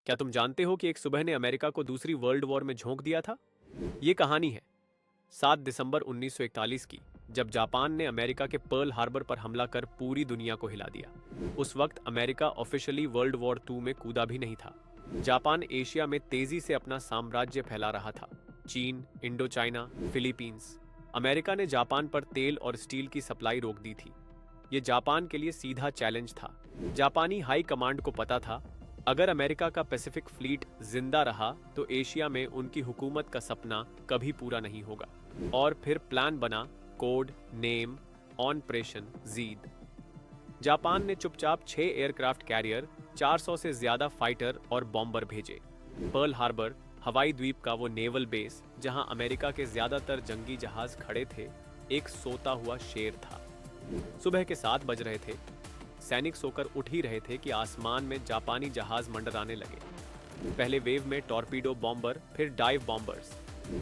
क्या तुम जानते हो कि एक सुबह ने अमेरिका को दूसरी वर्ल्ड वॉर में झोंक दिया था? ये कहानी है 7 दिसंबर 1941 की, जब जापान ने अमेरिका के पर्ल हार्बर पर हमला कर पूरी दुनिया को हिला दिया। उस वक्त अमेरिका ऑफिशियली वर्ल्ड वॉर 2 में कूदा भी नहीं था। जापान एशिया में तेजी से अपना साम्राज्य फैला रहा था। चीन, इंडो चाइना, फिलीपींस। अमेरिका ने जापान पर तेल और स्टील की सप्लाई रोक दी थी। ये जापान के लिए सीधा चैलेंज था। जापानी हाई कमांड को पता था, अगर अमेरिका का पैसिफिक फ्लीट जिंदा रहा तो एशिया में उनकी हुकूमत का सपना कभी पूरा नहीं होगा। और फिर प्लान बना, कोड नेम ऑपरेशन जीद। जापान ने चुपचाप 6 एयरक्राफ्ट कैरियर, 400 से ज्यादा फाइटर और बॉम्बर भेजे। पर्ल हार्बर हवाई द्वीप का वो नेवल बेस, जहां अमेरिका के ज्यादातर जंगी जहाज खड़े थे, एक सोता हुआ शेर था। सुबह के 7 बज रहे थे। सैनिक सोकर उठ ही रहे थे कि आसमान में जापानी जहाज मंडराने लगे। पहले वेव में टॉर्पीडो बॉम्बर, फिर dive bombers.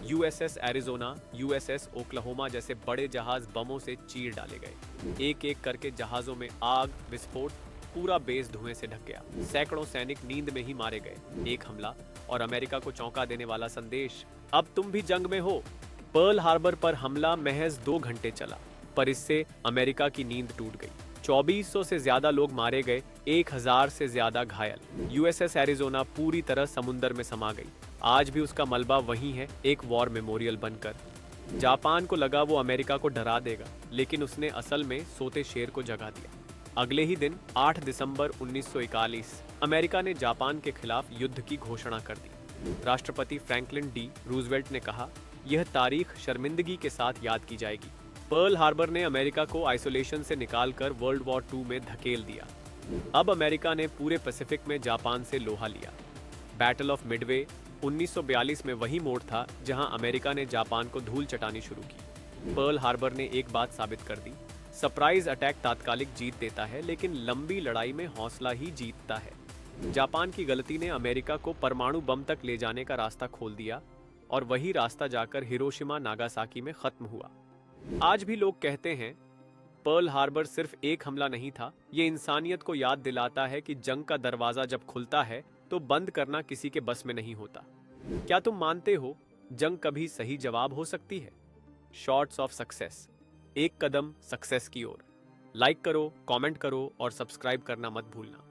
USS Arizona, USS Oklahoma जैसे बड़े जहाज बमों से चीर डाले गए। एक एक करके जहाजों में आग, विस्फोट, पूरा बेस धुएं से ढक गया। सैकड़ों सैनिक नींद में ही मारे गए। एक हमला और अमेरिका को चौंका देने वाला संदेश, अब तुम भी जंग में हो। पर्ल हार्बर पर हमला महज 2 घंटे चला, पर इससे अमेरिका की नींद टूट गई। 2400 से ज्यादा लोग मारे गए, 1000 से ज्यादा घायल। यूएसएस एरिजोना पूरी तरह समुंदर में समा गई। आज भी उसका मलबा वहीं है, एक वॉर मेमोरियल बनकर। जापान को लगा वो अमेरिका को डरा देगा, लेकिन उसने असल में सोते शेर को जगा दिया। अगले ही दिन 8 दिसंबर 1941 अमेरिका ने जापान के खिलाफ युद्ध की घोषणा कर दी। राष्ट्रपति फ्रैंकलिन डी रूजवेल्ट ने कहा, यह तारीख शर्मिंदगी के साथ याद की जाएगी। पर्ल हार्बर ने अमेरिका को आइसोलेशन से निकालकर वर्ल्ड वॉर 2 में धकेल दिया। अब अमेरिका ने पूरे पैसिफिक में जापान से लोहा लिया। बैटल ऑफ मिडवे 1942 में वही मोड़ था जहां अमेरिका ने जापान को धूल चटानी शुरू की। पर्ल हार्बर ने एक बात साबित कर दी, सरप्राइज अटैक तात्कालिक जीत देता है, लेकिन लंबी लड़ाई में हौसला ही जीतता है। जापान की गलती ने अमेरिका को परमाणु बम तक ले जाने का रास्ता खोल दिया, और वही रास्ता जाकर हिरोशिमा नागासाकी में खत्म हुआ। आज भी लोग कहते हैं, पर्ल हार्बर सिर्फ एक हमला नहीं था, ये इंसानियत को याद दिलाता है कि जंग का दरवाजा जब खुलता है तो बंद करना किसी के बस में नहीं होता। क्या तुम मानते हो जंग कभी सही जवाब हो सकती है? शॉर्ट्स ऑफ सक्सेस, एक कदम सक्सेस की ओर। लाइक करो, कमेंट करो और सब्सक्राइब करना मत भूलना।